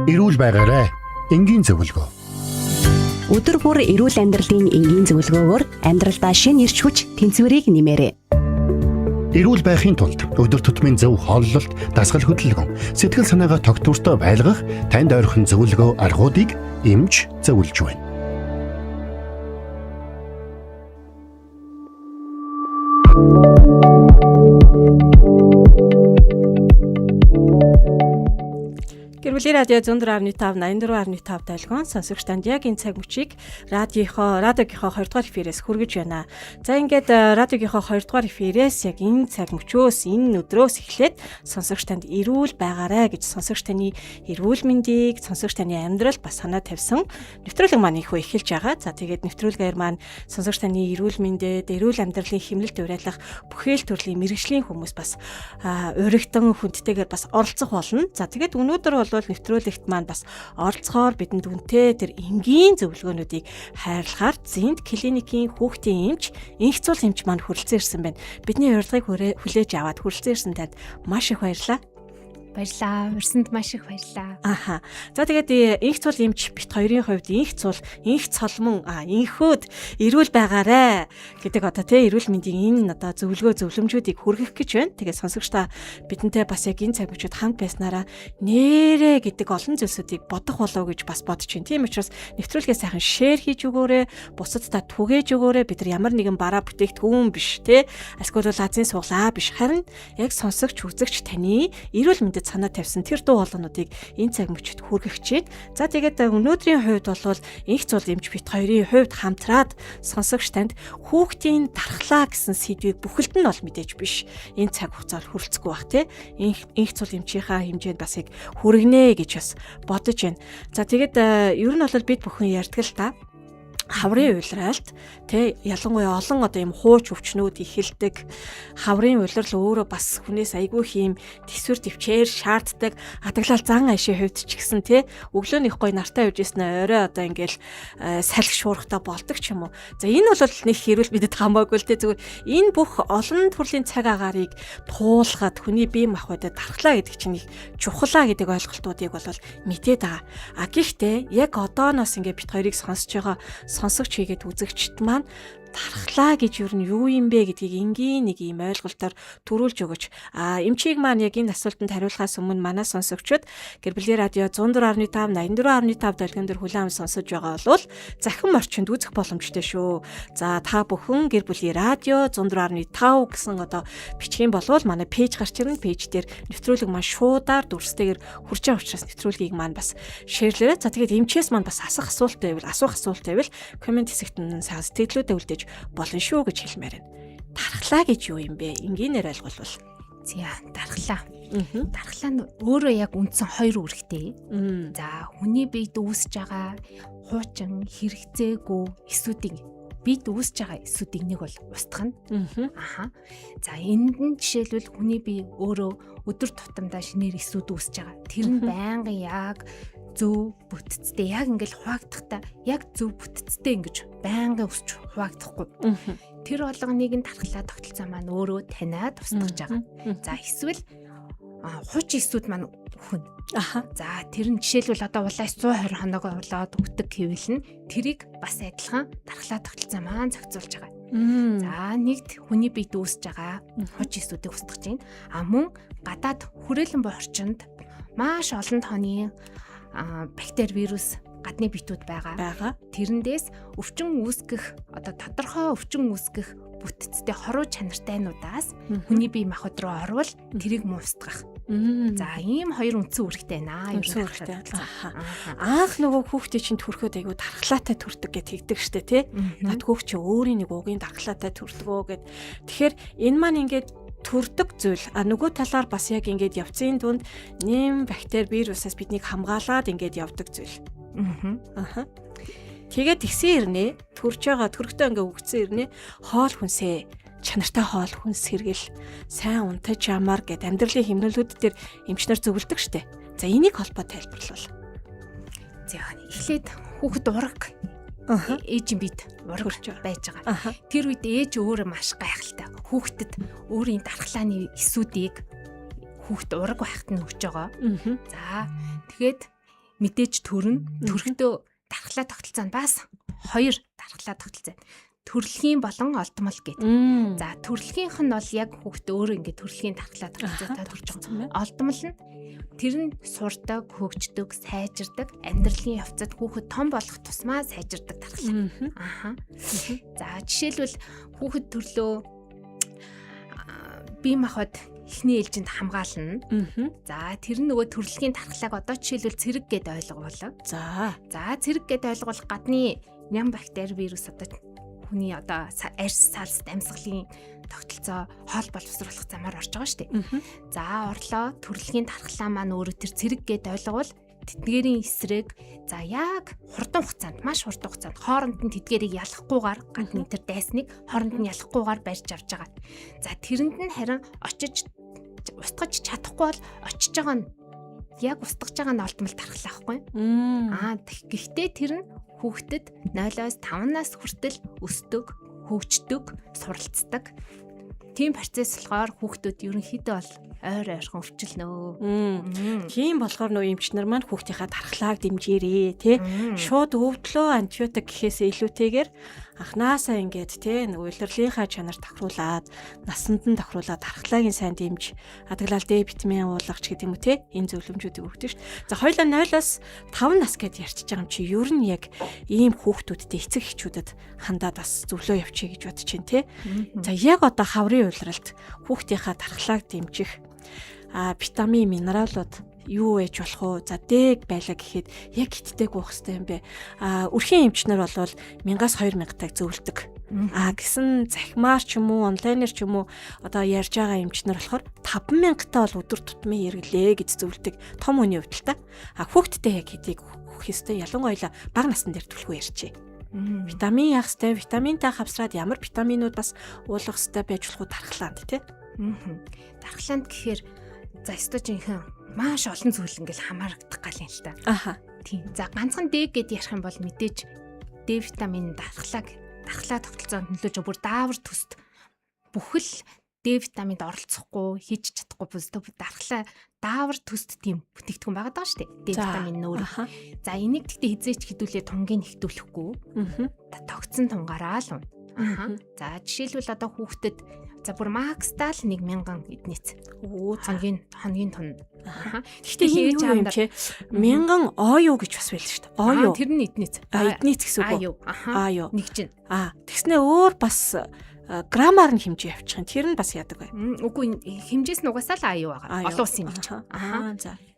Эрүүл байгаарай. Энгийн зөвлөгөө. Өдөр бүр эрүүл амьдралын энгийн зөвлөгөөгөөр амьдралдаа шинэ эрч хүч тэнцвэрийг нэмээрэй. Эрүүл байхын тулд өдөр тутмын зөв хооллолт, дасгал хөдөлгөөн, сэтгэл санаагаа тогтвортой байлгах танд ойрхон зөвлөгөө аргуудыг эмч зөвлөж байна. Гэрбэлийн радио 104.5 84.5 тайлгуун сонсогч танд яг энэ цаг мөчийг радиогийнхоо 2 дугаар эфирээс хүргэж байна. За ингээд радиогийнхоо 2 дугаар эфирээс яг энэ цаг мөчөөс энэ өдрөөс эхлээд сонсогч танд эрүүл байгаарай гэж сонсогч таны эрүүл мэндийг, сонсогч таны амьдрал бас санаа тавьсан нэвтрүүлэг маань их эхэлж байгаа. За тэгээд нэвтрүүлгээр маань сонсогч таны эрүүл мэндэд, эрүүл амьдралын хэмнэлд уриалах бүхэл төрлийн мэргэжлийн хүмүүс бас уригтан хүндтэйгээр бас оролцох болно. За тэгээд өнөөдөр бол нэвтрүүлэгт маань бас оролцохоор бидэнд үнэтэй тэр энгийн зөвлөгөөнүүдийг хайрлахаар Зинт клиникийн хүүхдийн эмч, инх цул эмч маань хүрэлцэн ирсэн байна. Бидний урилгыг хүлээж аваад хүрэлцэн ирсэн танд маш их баярлалаа. Баярлалаа. Урьсанд маш их баярлалаа. Аха. За тэгээд инх цул эмч бит хоёрын хувьд инх цул, инх цолмон, инхүүд эрүүл байгаарэ гэдэг одоо тий эрүүл мэндийн энэ одоо зөвлөмжүүдийг хүргэх гэж байна. Тэгээд сонсогчдаа бидэнтэй бас яг энэ цаг мөчид хамт байснараа нэрэ гэдэг олон зүйлсүүдийг бодох болов гэж бас бодож байна. Тийм учраас нэвтрүүлгээ сайхан шеэр хийж өгөөрэй, бусадтай түгээж өгөөрэй. Бид нар ямар нэгэн бараа бүтээгдэхүүн биш тий. Эсвэл азийн суглаа биш. Харин яг сонсогч үзэгч таны эрүүл мэндэд санаа тавьсан тэр дуу хоолойнуудыг энэ цаг мөчид хүргэх чинь. За тэгээд өнөөдрийн хувьд бол инх цул эмч бит хоёрын хувьд хамтраад сонсогч танд хүүхдийн дархлаа гэсэн сэдвийг бүхэлд нь бол мэдээж биш. Энэ цаг хугацаар хүрэлцэхгүй бах тий. Инх цул эмчийнхаа хэмжээнд бас их хүргэнэ гэж бас бодож байна. За тэгээд ер нь бол бид бүхэн ярьдаг л та. Хаврын уйлралт тий ялангуяа олон одоо юм хууч өвчнүүд ихэлдэг. Хаврын уйлрал өөрөө бас хүнээс айгүй хийм төсвөр төвчээр шаарддаг. Адаглал зан ашийн хувьд ч гэсэн тий өглөөний их гой нартай явж ирсэн орой одоо ингээл салхи шуурхтаа болдог ч юм уу. За энэ бол нэг хэрүүл бидэд хамаагүй л тий зүгээр энэ бүх олон төрлийн цаг агаарыг туулахад хүний бие махбодод дархлаа гэдэг чинь их чухлаа гэдэг ойлголтуудыг бол мэдээд байгаа. Гэхдээ яг одооноос ингээд бит хоёрыг сонсож байгаа сонсогч хийгээд үзэгчд маань дархлаа гэж юу нь юу юм бэ гэдгийг энгийн нэг юм ойлголтоор төрүүлж өгөөч. Эмчийг маань яг энэ асуултанд хариулахаас өмнө манай сонсогчид Гэрбэлийн радио 104.5 84.5 дэлгэн дээр хүлээн сонсож байгаа бол захин орчинд үзэх боломжтой шүү. За та бүхэн Гэрбэлийн радио 104.5 гэсэн одоо бичгийн болвол манай пэйж гарч ирнэ. Пэйж дээр нэвтрүүлэг маань шуудаар дүрстэйгээр хурж байгаа учраас нэвтрүүлгийг маань бас шеэрлээрэй. За тэгээд эмчээс маань бас асуух асуулт байвал комент хэсэгт нь сэтгэлдээ үлдээж болно шүү гэж хэлмээр байна. Дархлаа гэж юу юм бэ? Энгийнээр ойлгуулвал. За, дархлаа. Дархлаа нь өөрөө яг үндсэн хоёр үүрэгтэй. За, хүний биед үүсэж байгаа хуучин хэрэгцээгүй эсүүдийг бид үүсэж байгаа эсүүдийг нэг бол устгах нь. За, энд нь жишээлбэл хүний бие өөрөө өдөр тутамдаа шинээр эсүүд үүсэж байгаа. Тэр нь байнгын яг зөв бүтцтэй яг ингээл хуваагдахтаа яг зөв бүтцтэй ингэж байнгын өсч хуваагдахгүй. Тэр болгоныг нь дархлаа тогтолцоо маань өөрөө таниад тусдагж байгаа. За эсвэл хуч эсүүд маань хүн. За тэр нь жишээлбэл одоо улаас 120 хоног болоод өгдөг хэвэл нь тэрийг бас адилхан дархлаа тогтолцоо маань зохицуулж байгаа. За нэгд хүний биед үүсэж байгаа хуч эсүүдийг устгах чинь мөн гадаад хүрээлэн буй орчинд маш олон тооны бактери, вирус, гадны битүүд байгаа. Тэрэндээс өвчин үүсгэх одоо тодорхой өвчин үүсгэх бүтцтэй хоруу чанартайнуудаас хүний бие махбод руу орвол тэрийг муустгах. За ийм хоёр үндсэн үүрэгтэй байна. Анх нөгөө хүүхдээ чинь төрөхөд айгу дархлаатай төрдөг гэж тэгдэг штэ тий. Над хүүхд чи өөрийн нэг угийн дархлаатай төрдгөө гэд. Тэгэхээр энэ маань ингээд төрдөг зүйл. Нөгөө талаар бас яг ингээд явцын дунд нэм бактери, вирусаас биднийг хамгаалаад ингээд явдаг зүйл. Тэгээд тэгсэн ирнэ төрөхтэй ингээд үгцэн ирнэ хоол хүнсээ чанартай хоол хүнс сэргэл сайн унтаж ямар гэд амьдралын хэмнэлүүд дээр эмчнэр зөвлөдөг штэ. За энийг холбоо тайлбарлавал. За эхлээд хүүхэд ураг ээжийн бид ураг байж байгаа. Тэр үед ээж өөрөө маш гайхалтай. Хүүхдэд өөрийн дархлааны эсүүдийг хүүхд ураг байхад нь өгч байгаа. За тэгэхэд мэдээж төрөхдөө дархлаа тогтолцоо нь бас 2 дархлаа тогтолцоо. Төрөлхийн болон олдмол гэдэг. За төрөлхийнх нь бол яг хүүхдээ өөрөө ингээд төрөлхийн дархлаа тогтолцоотой төрж байгаа. Олдмол нь тэр нь сурдаг, хөгждөг, сайжирдаг, амьдралын явцад хүүхэд том болох тусмаа сайжирдаг дархлаа. Аха. За жишээлбэл хүүхэд төрлөө бие махбод эхний ээлжинд хамгаална. За тэр нь нөгөө төрөлхийн дархлааг одоо жишээлбэл цэрэг гэд ойлгоолаа. За цэрэг гэд ойлгол гадны ням бактери вирус одоо хүний одоо арьс салс амьсгалын тогтолцоо хоол боловсруулах замаар орж байгаа шүү дээ. За орлоо төрөлхийн дархлаа маань өөрөө тэр цэрэг гэд ойлгол тэдгээрийн эсрэг за яг хурдан хугацаанд маш хурдан хугацаанд хооронд нь тэдгээрийг ялахгүйгээр гадны тэр дайсныг хооронд нь ялахгүйгээр барьж авч байгаа. За тэрэнд нь харин очиж устгаж чадахгүй бол очиж байгаа нь яг устгаж байгаа нь олдмол дархлаа байхгүй. Гэхдээ тэр нь хүүхдэд 0-5 нас хүртэл өсдөг, хөгждөг, суралцдаг. Тийм процесс болохоор хүүхдүүд ерөнхийдөө бол ойр ойрхон өвчлөнө. Тийм болохоор нөө эмчнэр маань хүүхдийнхаа дархлааг дэмжээрээ тий. Шууд өвдлөө антибиотик гэхээсээ илүүтэйгээр анханасаа ингээд тий нөгөө илэрлийнхаа чанар тохируулаад насанд нь тохируулаад дархлаагийн сайн дэмж адаглал Д витамин уулгах ч гэдэг юм уу тий. Энэ зөвлөмжүүдийг өгдөг шүү. За хоёулаа 0-5 нас гэдээ ярьчихж байгаа юм чи ер нь яг ийм хүүхдүүдтэй эцэг эхчүүдэд хандаад бас зөвлөө явчих гэж бодож чинь тий. За яг одоо хаврын уйлралт хүүхдийнхаа дархлааг дэмжих витамин, минералууд юу ээж болох уу? За дэг байлаа гэхэд яг хиттэйг уух хэрэгтэй юм бэ? Өрхийн эмчнэр бол 1000-аас 2000 таг зөвлөдөг. Гэсэн захимаар ч юм уу, онлайнаар ч юм уу одоо ярьж байгаа эмчнэр болохоор 5000 таа бол өдөр тутмын хэрэглээ гэж зөвлөдөг. Том хүний хувьд л та. Хүүхдтэй яг хэдийг өгөх ёстой. Ялангуяа бага насны дээр төлхөө ярьчээ. Витамин яах ёстой, витаминтай хавсраад ямар витаминууд бас уулгах ёстой байж болох уу дархлаанд тий. Дархлаанд гэхээр за өстой жинхэнэ маш олон зүйл ингээл хамаарагдах гал юм л та. Тийм. За ганцхан Д гэд ярих юм бол мэдээж Д витамин дархлаа тогтолцоонд нөлөөж бүр даавар төст бүхэл Д витаминд оролцохгүй хийж чадахгүй бүсдөө дархлаа даавар төст тийм бүтээгдэхүүн байгаа даа шүү дээ. Д витамин нөр. За энийг гэхдээ хизээч хэдүүлээ тунгийн нэхтүүлэхгүй. Тогтсон тунгаараа л. За жишээлбэл одоо хүүхдэд за бүр макстал 1000 эднийц. Хоногийн тун. Гэхдээ ээж аав чи 1000 ОЮ гэж бас байл шүү дээ. ОЮ. Тэр нь эднийц. Эднийц гэсэн үг. АЮ. Нэг чинь. Тэгснээ өөр бас граммаар нь хэмжээ явуучих юм. Тэр нь бас яадаг бай. Үгүй хэмжээс нь угаасаа л АЮ байгаа. Олон улсын нэг чинь.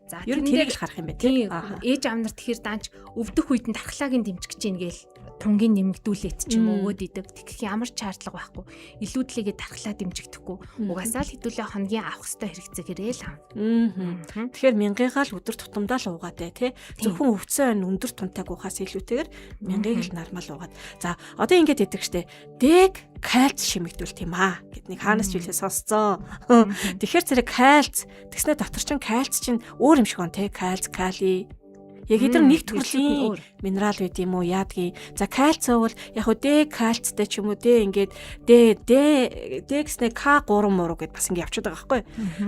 За ер нь тэрийг л харах юм байна тийм. Ээж аав нар тэгэхээр даанч өвдөх үед нь дархлаагийн дэмжих гэж ийн гээл тунгийн нэмэгдүүлээд ч юм уу өгөөд идэг. Тэгэх ямар ч шаардлага байхгүй. Илүүдлээгээ дархлаа дэмжигдэхгүй. Угаасаа л хэдүүлээ хоногийн авах хэвээр хэрэгцээгээрээ л авна. Тэгэхээр 1000-аа л өдөр тутамдаа л уугаад тий. Зөвхөн өвцөн өндөр тунтайг уухаас илүүтэйгээр 1000-ыг л нормал уугаад. За одоо ингэж яддаг штэ. Дэг кальц шимэгдүүл тийм гэд нэг хаанаас ч үлээ сонсцоо. Тэгэхээр зэрэг кальц тэгснэ дотор чин кальц чин өөр юм шиг он тий. Кальц, кали яг эдгээр нэг төрлийн минерал байд юм уу яадгийн. За кальц бол яг хөө Д кальцтэй ч юм уу Д ингээд Д гэснээр К3 муруу гэд бас ингээд явчихад байгаа байхгүй.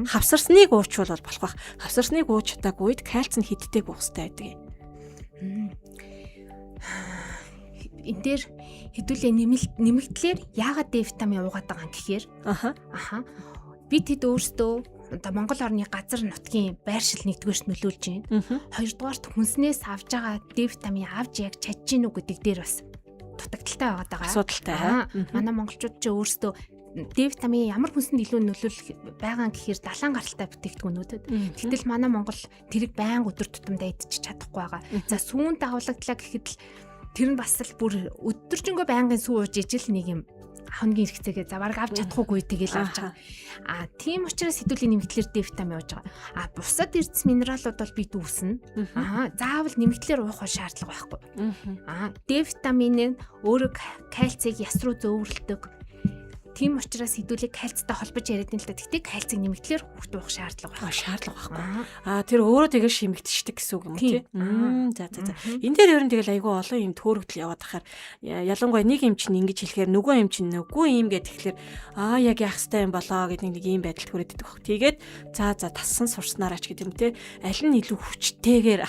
Хавсарсныг уурчвал болох бах. Хавсарсныг ууж чадаагүй үед кальц нь хиддэг байх хэрэгтэй байдаг. Энд дээр хэдүүлээ нэмэгдлэр яагаад Д витамин уугаад байгаа юм гэхээр бид хэд өөрсдөө одоо Монгол орны газар нутгийн байршил нэгдүгээрт нөлөөлж байна. Хоёрдугаарт хүнснээс авж байгаа Д витамин авж яг чадж гин үү гэдэг дээр бас дутагдaltaй байгаа даа. Асуудалтай. Манай монголчууд ч өөрсдөө Д витамин ямар хүнсэнд илүү нөлөөлөх байгаа гэхээр далайн гаралтай бүтээгдэхүүнүүдэд. Гэтэл манай Монгол тэрийг байнга өдөр тутамдаа идчих чадахгүй байгаа. За сүүн дагавлагдлаа гэхэд л тэр нь бас л бүр өдөржингөө байнгын сүү ууж ижил нэг юм хоногийн хэрэгцээгээ за бараг авч чадахгүй тэгэл авч байгаа. Тийм учраас хэдүүлийн нэмэгдлэр Д витамин ууж байгаа. Бусад эрдэс минералууд бол бид үүснэ. Заавал нэмэгдлэр уух шаардлага байхгүй. Д витамин нь өөрөө кальцийг яс руу зөөвөрлөдөг. Тийм учраас хэдүүлээ кальцтай холбож яриад нь л да. Тэгтээ кальцыг нэмэгдлэр хүүхд уух шаардлага байна. Шаардлага байхгүй. Тэр өөрөө тэгээ шимэгдчихдэг гэсэн үг юм уу тий? За. Энэ дээр ер нь тэгэл айгүй олон юм төөрөгдөл яваад тахаар ялангуяа нэг юм чинь ингэж хэлэхээр нөгөө юм чинь нүггүй юм гэд тэгэхээр яг яах ёстой юм болоо гэдэг нэг ийм байдалд хүрээд идэх баг. Тэгээд за тассан сурснараач гэдэг юм те. Аль нь илүү хүчтэйгээр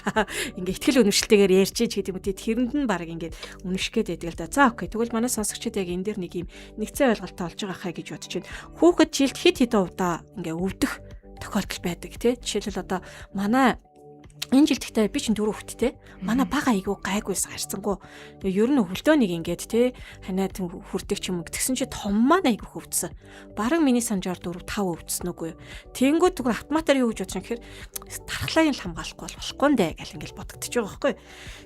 ингээ ихтгэл үнэмшилтэйгээр ярьчих гэдэг юм те. Тэрэнд нь баг ингээд үнэмших гээд байдаг л да. За окей. Тэгвэл манай сонсогчид яг энэ дээр нэг юм нэгцэн ойлголттой болж байгаа хаа гэж бодож байна. Хүүхэд жилд хэд хэдэн удаа ингээ өвдөх тохиолдол байдаг те. Жишээлбэл одоо манай энэ жил тэгтээ би чинь 4 хүүхэдтэй. Манай бага айгуу гайгүйс гарцсангүй. Ер нь хөлдөөнийг ингээд те ханаад хүрдэг ч юм уу. Тэгсэн чи том маань айгуу хөвдсөн. Бараг миний санджаар 4 5 өвдсөн үгүй юу. Тэнгүүд зүгээр автоматар юу гэж бодож юм гэхээр тархлааг л хамгаалахгүй болохгүй нэ гэл ингээд бодогдож байгаа байхгүй.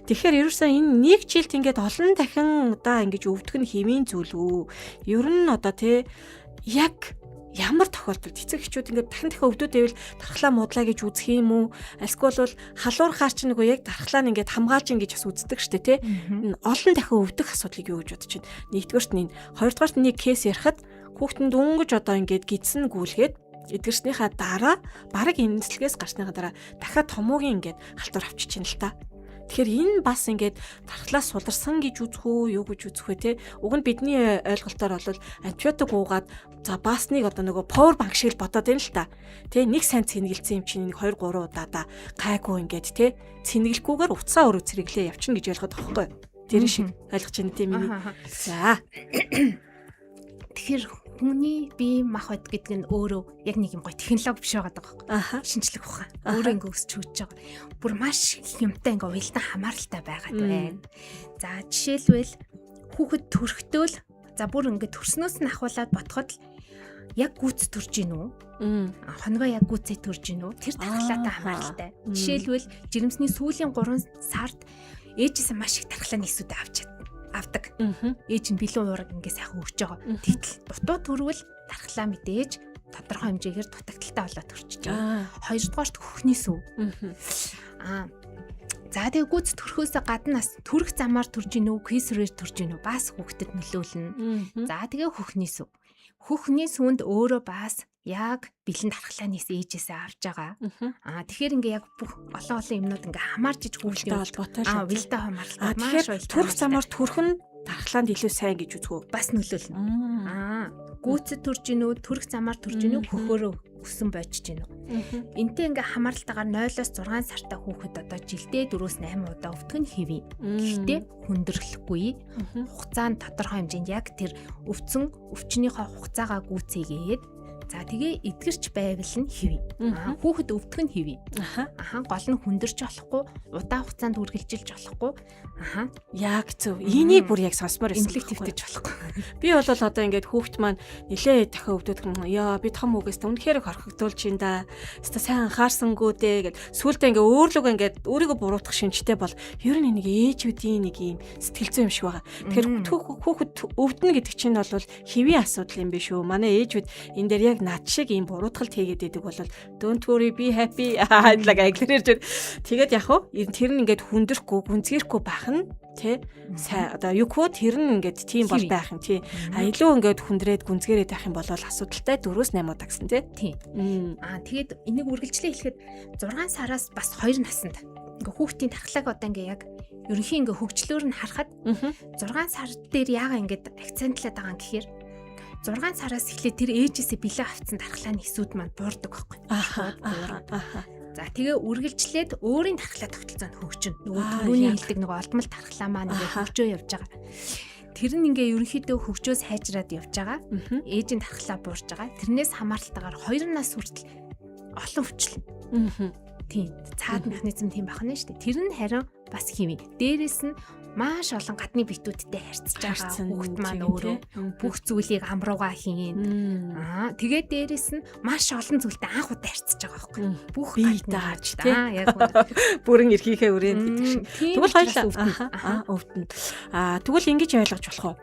Тэгэхээр ерөөсөө энэ нэг жилд ингээд олон дахин удаа ингэж өвдөх нь хэвийн зүйл үү. Ер нь одоо те яг ямар тохиолдолд эцэг эхчүүд ингээд дахин өвдөд байвал дархлаа муудлаа гэж үзэх юм уу? Эсвэл бол халуурхаар ч нэг яг дархлаа нь ингээд хамгаалж ингэж бас үздэг штэ тий. Олон дахин өвдөх асуудлыг юу гэж бодож байна. Нэгдүгээрт нь хоёрдугаарт нэг кейс ярихад хүүхдэнд дөнгөж одоо ингээд гидсэн гүйлгээд эдгэрснийхаа дараа бараг эмнэлгээс гарсныхаа дараа дахиад томоогийн ингээд халтур авчиж чинь л та. Тэгэхээр энэ бас ингээд дархлаас суларсан гэж үзэх үү, юу гэж үзэх вэ те? Уг нь бидний ойлголтоор бол антибиотик уугаад за баасныг одоо нөгөө power bank шиг л бодоод байна л та. Тэ нэг сайн цэнгэлцсэн юм чинь 2 3 удаа гайгүй ингээд те цэнгэлгүйгээр уцаа өрөө цэрэглээ явчихна гэж ойлгоод байгаа байхгүй. Тэр шиг ойлгож байна тийм миний. За. Тэгэхээр хүний бие махбод гэдэг нь өөрөө яг нэг юм гоё технологи биш байгаа даа. Шинжлэх ухаан. Өөрөө ингэ өсч хөгжиж байгаа. Бүр маш юмтай ингэ уялдан хамааралтай байгаад байна. За жишээлбэл хүүхэд төрөхтөөл за бүр ингэ төрснөөс нь ахуулаад бодоход яг гүц төрж гин үү? Хоногоо яг гүцээ төрж гин үү? Тэр дархлаатай хамааралтай. Жишээлбэл жирэмсний сүүлийн 3 сард ээжээс маш их дархлааны эсүүдээ авдаг. Ээж нь бэлэн уураг ингээ сайхан өгч байгаа. Тэгтэл дутуу төрвөл дархлаа мэдээж тодорхой хэмжээгээр дутагдaltaй болоод төрчихөж байгаа. Хоёрдугаарт хөхний сүв. За тэгээ гүц төрхөөсөө гаднаас төрөх замаар төрж гин үү, кесарээр төрж гин үү бас хүүхдэд нөлөөлнө. За тэгээ хөхний сүв. Хөхний сүнд өөрөө бас яг бэлэн дархлаанаас ээжээсээ авч байгаа. Тэгэхээр ингээ яг бүх олон юмнууд ингээ хамаарч иж хүүхдэд холбоотой шүү. Бэлдээ хамааралтай маш баяр. Төрөх замаар төрөх нь дархлаанд илүү сайн гэж үзэх үү? Бас нөлөөлнө. Гүцэд төрж гин үү, төрөх замаар төрж гин үү, хөхөөрөө өссөн бойчж гин үү. Энтэй ингээ хамааралтайгаар 0-6 сартай хүүхэд одоо жилдээ 4-8 удаа өвдөх нь хэвээ. Гэхдээ хүндрэлгүй хугацаанд тодорхой хэмжээнд яг тэр өвчнийхөө хугацаагаа гүйцээгээд за тэгээ эдгэрч байвал нь хэвээ. Хүүхэд өвдөх нь хэвээ. Гол нь хүндэрч болохгүй, удаан хугацаанд үргэлжилж болохгүй. Яг зөв. Энийг бүр яг сонсмоор байсан. Эмнэлэг твтэж болохгүй. Би бол одоо ингээд хүүхэд маань нилээ дахиад өвдөд яа би том үгээс үнэхээр хорхогдуулж ин да. Хэвээ сайн анхаарсангүй дээ гэд сүултээ ингээд өөрлөгөө ингээд өөрийгөө буруутгах шинжтэй бол ер нь нэг ээжүүдийн нэг юм сэтгэл зүйн юм шиг байгаа. Тэгэхээр хүүхэд өвдөнө гэдэг чинь бол хэвийн асуудал юм биш үү? Манай ээжүүд энэ дээр яг над шиг ийм буруутгалт хийгээд идэг бол don't worry be happy like англиэр тэгээд яг хөө тэр нь ингээд хүндрэхгүй гүнзгийхгүй байх нь тий сайн одоо юу хөө тэр нь ингээд тийм бол байх юм тий илүү ингээд хүндрээд гүнзгээрээд байх юм бол асуудалтай 4-8 удаа гэсэн тий тэгээд энийг үргэлжлээ хэлэхэд 6 сараас бас 2 наснд ингээ хүүхдийн тархлааг одоо ингээ яг ерөнхийн ингээ хөгжлөөр нь харахад 6 сар дээр яага ингээд акцентлаад байгаа юм гэхээр 6 сараас эхлээд тэр ээжээсээ бэлэн авцсан дархлааны эсүүд маань буурдаг байхгүй. За тэгээ үргэлжлээд өөрийн дархлаа тогтолцоонд хөгжинө. Нөгөө түрүүний хэлдэг нөгөө олдмол дархлаа маань ингээ хөгжөө явж байгаа. Тэр нь ингээ ерөнхийдөө хөгжөөс хайжраад явж байгаа. Ээжийн дархлаа буурж байгаа. Тэрнээс хамааралтайгаар 2 нас хүртэл олон өвчл. Тийм. Цаад механизм тийм байна шүү дээ. Тэр нь харин бас хэвээ. Дээрээс нь маш олон гадны битүүдтэй харьцаж байгаа хүүхэд маань өөрөө бүх зүйлийг амруугаа хийн. Тэгээд дээрээс нь маш олон зүйлтэй анх удаа харьцаж байгаа байхгүй. Бүх гаднаач тийм яг бүрэн эрхийнхээ өрөөнд гэдэг шиг. Тэгвэл хоёлаа өвдөн. Тэгвэл ингэж ойлгож болох уу?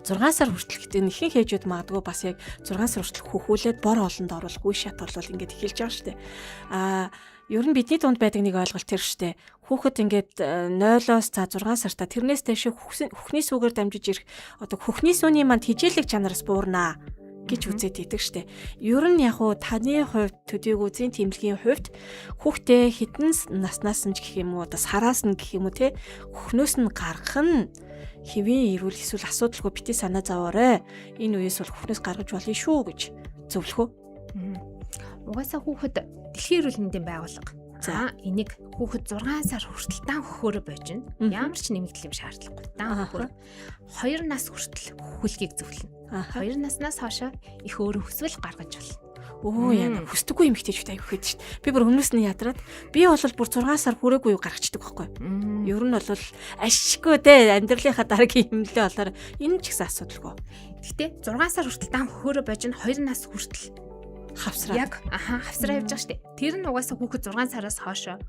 6 сар хүртэл гэдэг нь ихэнх ээжүүд магадгүй бас яг 6 сар хүртэл хөхүүлээд бор хоолнд оруулах үе шат бол ингээд эхэлж байгаа шүү дээ. Ер нь бидний дунд байдаг нэг ойлголт тэр шүү дээ. Хүүхэд ингээд 0-оос 6 сартаа тэрнээс дэше хөхний сүгээр дамжиж ирэх одоо хөхний сүний манд хижээлэг чанараас буурнаа гэж үзээд идэг штэ. Ер нь яг уу таны хувьд төдийгүүзийн тэмлэгийн хувьд хүүхдээ хитэн наснаас нь гэх юм уу, одоо сараас нь гэх юм уу те хөхнөөс нь гаргах нь хэвийн ирүүл эсвэл асуудалгүй бити санаа зовоорой. Энэ үеэс бол хөхнөөс гаргаж болно шүү гэж зөвлөх үү? Угаасаа хүүхэд дэлхийн эрүүл мэндийн байгууллага. За энийг хүүхэд 6 сар хүртэл дан хөхөөрөө бойжно. Ямар ч нэмэгдэл юм шаардлагагүй. Дан хөхөөр 2 нас хүртэл хөхөлгийг зөвлөнө. 2 наснаас хойш их өөрөө хүсвэл гаргаж болно. Оо яа хүсдэггүй эмэгтэйчүүд аяг хөөхд шүү дээ. Би бүр өмнөөс нь ядраад би бол бүр 6 сар хүрээгүй юу гаргацдаг байхгүй. Ер нь бол ашиггүй те амьдралынхаа дараагийн хэмнэлээ болоор энэ ч гэсэн асуудалгүй. Гэхдээ 6 сар хүртэл дан хөхөөрөө бойжно 2 нас хүртэл хавсраа. Яг хавсраа явж байгаа шүү дээ. Тэр нь угаасаа хүүхэд 6 сараас хойш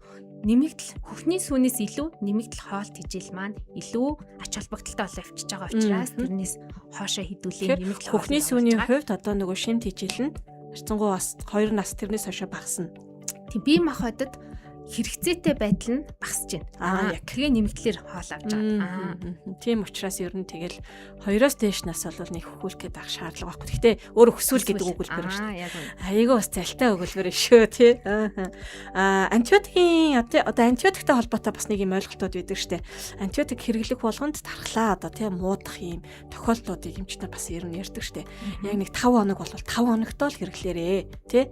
нэмэгдэл хөхний сүүнээс илүү нэмэгдэл хоолт хижээл маань илүү ач холбогдолтой болоо явчихж байгаа учраас тэрнээс хоошоо хідүүлээ нэмэгдэл хөхний сүүний хувьд одоо нөгөө шинэ хижээл нь харцангуй бас 2 нас тэрнээс хойш багасна. Тийм бие махбодод хэрэгцээтэй байдал нь багасж байна. Яг тэгээ нэмэгдлэр хоол авч байгаа. Тийм учраас ер нь тэгэл 2-оос дээш нас бол нэг хөхүүлэх гэдэг шаардлага байхгүй. Гэхдээ өөрөө хүсвэл гэдэг өгүүлбэр шүү дээ. Айгаа бас залтай өгүүлбэр шүү тий. Антибиотикийн одоо антибиотиктэй холбоотой бас нэг юм ойлголтууд байдаг шүү дээ. Антибиотик хэрэглэх болгонд тархлаа одоо тий муудах юм тохиолдлуудыг эмчнэр бас ер нь ярьдаг шүү дээ. Яг нэг 5 хоног бол 5 хоногтоо л хэрэглээрээ тий.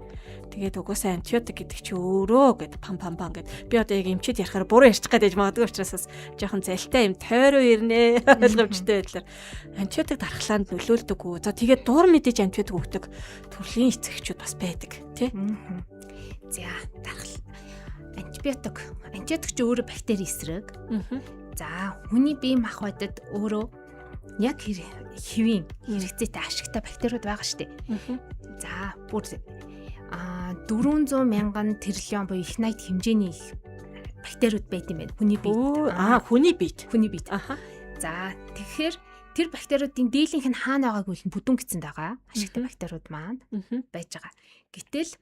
Тэгээд угаасаа антибиотик гэдэг чи өөрөө гэд пам гэд би одоо яг эмчид ярахаар буруу ярьчих гээд магадгүй учраас бас жоохон залтай юм тойроо ирнэ ойлгомжтой байдлаар антибиотик дархлаанд нөлөөлдөг үү. За тэгээд дуур мэдээж антибиотик өгдөг төрлийн эцэгчүүд бас байдаг тий. За антибиотик ч өөрөө бактери эсрэг. За хүний бие махбодод өөрөө яг хэвийн хэрэгцээтэй ашигтай бактериуд байгаа шүү дээ. За бүр 400 мянган тэрлион буюу их найт хэмжээний бактериуд байт юм байна. Хүний биед. Хүний биед. За тэгэхээр тэр бактериудын дийлэнх нь хаана байгааг үл бүдүүн гэсэн байгаа. Ашигтай бактериуд маань байж байгаа. Гэтэл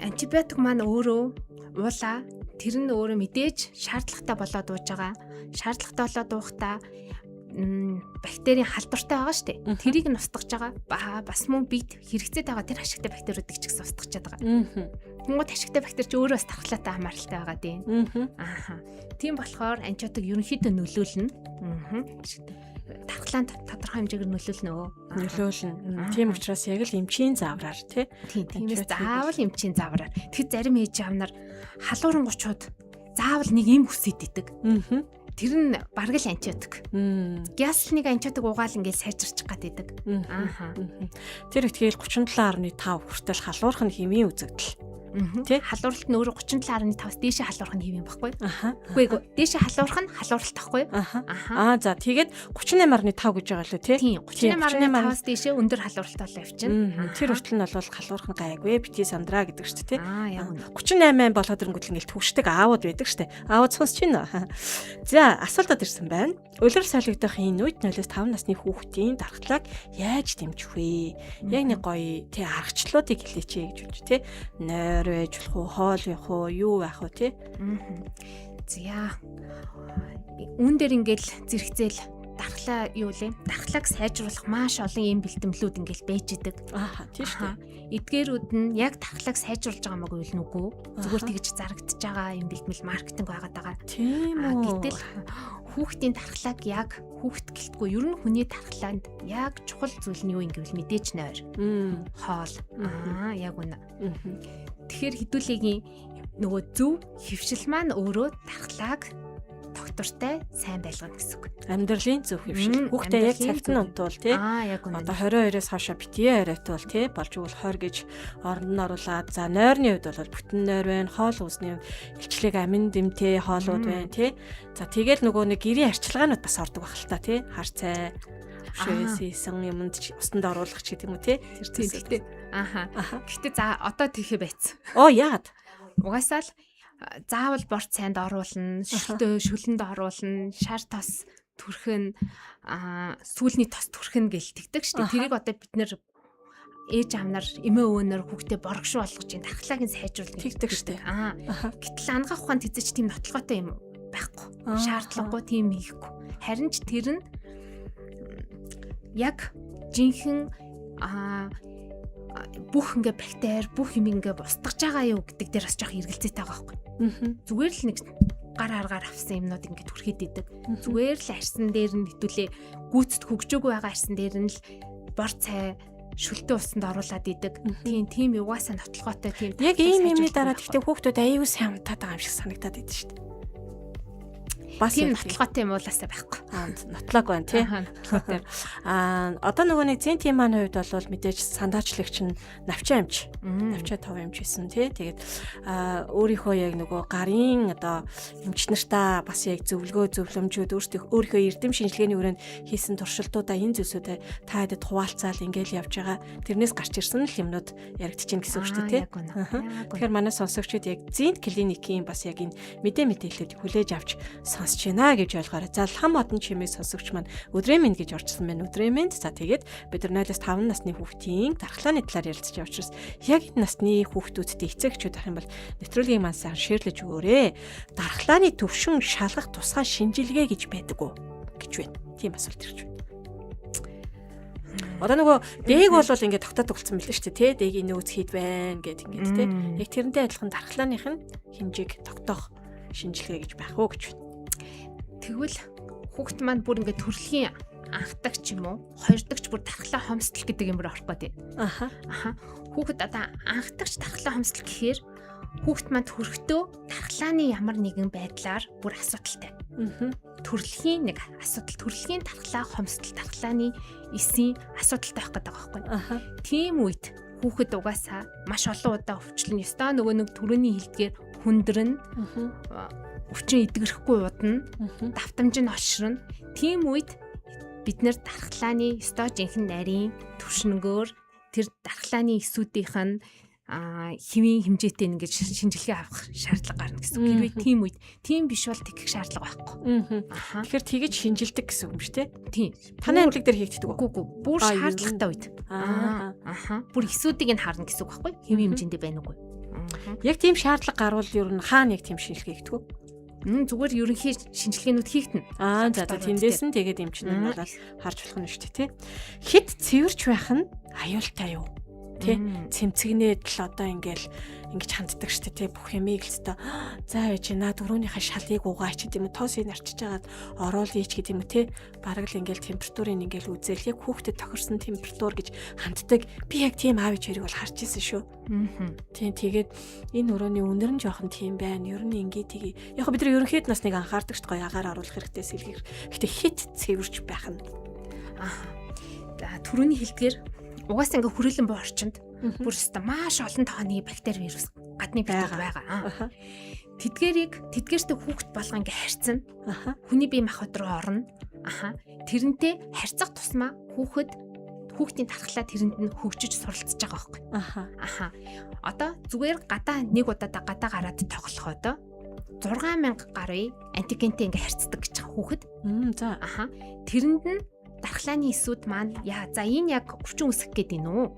антибиотик маань өөрөө уулаа тэр нь өөрөө мэдээж шаардлагатай болоод ууж байгаа. Шаардлагатай болоод уухтаа бактерийн халдвартай байгаа шүү дээ. Тэрийг нь устгаж байгаа. Бас мөн бид хэрэгцээтэй байгаа тэр ашигтай бактериудыг ч гэсэн устгаж байгаа. Тэнгууд ашигтай бактери ч өөрөө бас тархлаатай хамааралтай байгаа тийм. Тийм болохоор антибиотик ерөнхийдөө нөлөөлнө. Тархлаанд тодорхой хэмжээгээр нөлөөлнө. Тийм учраас яг л эмчийн заавраар тий. Тиймээс заавал эмчийн заавраар. Тэгэхээр зарим ээж аавнаар халуурангуучууд заавал нэг юм хүсээд идэг. Тэр нь бараг л антибиотик. Гяслныг антибиотик угаал ингээд сайжирчих гаддаг. Тэр ихтгэл 37.5 хүртэл халуурах нь хэмээн үзэгдэл. Тэ халууралт нь өөрөө 37.5-аас дээшээ халуурах нь хэвэн баггүй. Үгүй дээшээ халуурах нь халууралт тахгүй. За тэгээд 38.5 гэж байгаа лөө тий. 38.5-аас дээшээ өндөр халууралт болоо явчихна. Тэр хүртэл нь бол халуурах нь гайгүй бити сандраа гэдэг шүү дээ тий. 38 болоод ирэнгүүт ингээд төвшдөг аауд байдаг шүү дээ. Аауд сонсч байна. За асуултад ирсэн байна. Улирал солигдох энэ үед 0-5 насны хүүхдийн дархлааг яаж дэмжих вэ? Яг нэг гоё тий аргачлалуудыг хэлээч гэж болж тий. Байж болох уу, хоол явах уу, юу байх уу тий. За үүн дээр ингээл зэрэгцээл дархлаа юу лээ? Дархлааг сайжруулах маш олон юм бэлтгэлүүд ингээл байж идэг. Тийм шүү дээ. Эдгээрүүд нь яг дархлааг сайжруулж байгаа маяг үл нүгүү. Зүгээр тэгж зарагдчихж байгаа юм бэлтгэл маркетинг байгаад байгаа. Тийм үү. Гэтэл хүүхдийн дархлааг яг хүүхд гэлтгүй ер нь хүний дархлаанд яг чухал зүйл нь юу юм гэвэл мэдээч нойр. Хоол. Яг үнэ. Тэгэхээр хэдүүлээгийн нөгөө зөв хөвшил маань өөрөө дархлааг доктортай сайн байлгана гэсэн үг. Амьдралын зөв хөвшил. Хүүхдээ яг цагт нь унтуул тий. Яг үнэ. Одоо 22-оос хойш битгий оройтвол тий болж игэл 20 гэж оронд нь оруулаад за нойрны үед бол бүтэн нойр байна, хоол үсний илчлэг амин дэмтэй хоолууд байна тий. За тэгэл нөгөө нэг гэрийн арчилгаанууд бас ордог байх л та тий. Хар цай шөөсийсэн юмд усанд оруулах ч гэдэг юм уу тий. Тэр тэгтээ. Гэхдээ за одоо тийхэ байц. Яагаад? Угаасаа л заавал борт цайнд оруулна, шүлэнд оруулна, шар тос түрхэн сүүлний тос түрхэн гэл тэгдэг шүү дээ. Тэрийг одоо бид нэр ээж аав нар эмээ өвөнөр хүүхдээ боргошуу болгож ин дархлааг нь сайжруулах тэгдэг шүү дээ. Гэтэл ангаах ухаанд эзэж тийм нотлоготой юм байхгүй. Шаардлагагүй тийм хийхгүй. Харин ч тэр нь яг жинхэнэ бүх ингээ бактери бүх юм ингээ устгаж байгаа юу гэдэг дээр бас жоох эргэлзээтэй байгаа байхгүй. Зүгээр л нэг гар аргаар авсан юмнууд ингээ түрхэд идэг. Зүгээр л арьсан дээр нь хитүүлээ гүйцэд хөгжөөгүй байгаа арьсан дээр нь л бор цай шүлтэн усанд оруулаад идэг. Тийм угаасаа нотлоготой тийм. Яг ийм юмны дараа гэхдээ хүүхдүүд аюу сайн унтаад байгаа юм шиг санагдаад идэв шүү дээ. Бас тийм нотлоготой юм уулаасаа байхгүй. Нотлог байна тий. Одоо нөгөө нэг Зинти маань хувьд бол мэдээж сандаачлагч нь навчаа амч. Навчаа тав амч хийсэн тий. Тэгээд өөрийнхөө яг нөгөө гарын одоо эмч нартаа бас яг зөвлөмжүүд өөрийнхөө эрдэм шинжилгээний хүрээнд хийсэн туршилтуудаа энэ зүйлсүүдээ та хэдэд хуваалцаал ингээл явж байгаа. Тэрнээс гарч ирсэн л юмнууд яригдчихээн гэсэн үг шүү дээ тий. Тэгэхээр манай сонсогчид яг Зинт клиникийн бас яг энэ мэдээллүүдийг хүлээж авч сонсч байна гэж ойлгоорой. За хам одон чимээ сонсогч маань өдрийн мэнд гэж орчсон байна. Өдрийн мэнд. За тэгээд бид нар 0-5 насны хүүхдийн дархлааны талаар ярилцж байгаа учраас яг энэ насны хүүхдүүдтэй эцэгчүүд ах юм бол нэвтрүүлгийн маань сайн шеэрлэж өгөөрэй. Дархлааны төвшин шалгах тусгай шинжилгээ гэж байдаг уу гэж байна. Тийм асуулт ирж байна. Одоо нөгөө дээг бол ингээд тогтоод өгсөн мэлээ шүү дээ, тий? Дээгийн нөөц хэд байна гэд ингээд тий. Яг тэрнтэй адилхан дархлааных нь хэмжээг тогтоох шинжилгээ гэж байх уу гэж байна. Тэгвэл хүүхд маань бүр ингээд төрөлхийн анхдагч юм уу? Хоёрдогч бүр дархлаа хомсдол гэдэг юмроо орох гэдэг. Хүүхэд одоо анхдагч дархлаа хомсдол гэхээр хүүхд маань төрөхдөө дархлааны ямар нэгэн байдлаар бүр асуудалтай. Төрөлхийн нэг асуудал, төрөлхийн дархлаа хомсдол, дархлааны эсийн асуудалтай байх гэдэг байгаа байхгүй. Тийм үед хүүхэд угаасаа маш олон удаа өвчлөн ёстой нөгөө нэг төрөний хилдгээр хүндрэн өвчин идэгрэхгүй удна, давтамж нь олширна. Тийм үед бид нэр дархлааны ёстой жинхэнэ нарийн төвшнгөөр тэр дархлааны эсүүдийнх нь хэвийн хэмжээтэй ингэж шинжилгээ авах шаардлага гарна гэсэн. Хэрвээ тийм үед тийм биш бол тэгэх шаардлага байхгүй. Тэгэхээр тэгэж шинжилдэг гэсэн үг юм шүү дээ. Тийм. Танай амтлаг дээр хийгддэг үү? Үгүй. Бүр шаардлагатай үед. Бүр эсүүдийг нь харна гэсэн үг байхгүй. Хэвийн хэмжээндээ байна уугүй. Яг тийм шаардлага гарвал ер нь хаана яг тийм шинжилгээ хийгддэг вэ? Зүгээр ерөнхий шинжилгээнүүд хийгдэнэ. За тэндээс нь тэгээд эмчнэр надаас харж болох нь шүү дээ, тий. Хит цэвэрч байх нь аюултай юу? Тий. Цэмцэгнээд л одоо ингэж ханддаг шүү дээ, тий. Бүх юмыг л өстой. За яж наад өрөөнийхөө шалыг угаач гэдэг юм уу, тоосыг нарчиж агаад оруулъя ч гэдэг юм уу, тий. Бараг л температурыг үзэл яг хүүхдэд тохирсон температур гэж ханддаг. Би яг тийм аав ээж хоёрыг бол харж ирсэн шүү. Тийм тэгээд энэ өрөөний үнэр нь жоохон тийм байна. Ер нь ингээд тгий. Яг бид нар ерөнхийд нас нэг анхаардаг ч гоё агаар оруулах хэрэгтэй сэлгэр. Гэтэ хит цэвэрч байх нь. Төрөний хилдгээр угаасаа ингээ хүрээлэн боо орчинд бүр өстө маш олон тооны бактери вирус гадны байгаа. Тэдгээртэй хүүхэд болгоо ингээ харьцана. Хүний бие махбод руу орно. Тэрнтэй харьцах тусмаа хүүхдийн дархлаа тэрэнд нь хөгжиж суралцж байгаа байхгүй. Одоо зүгээр гадаа нэг удаа гараад тоглоход 6000 гаруй антигентэй ингээ харьцдаг гэж байгаа хүүхэд. Тэрэнд нь дархлааны эсүүд маань за энэ яг өвчин үсэх гэдэг нь үү?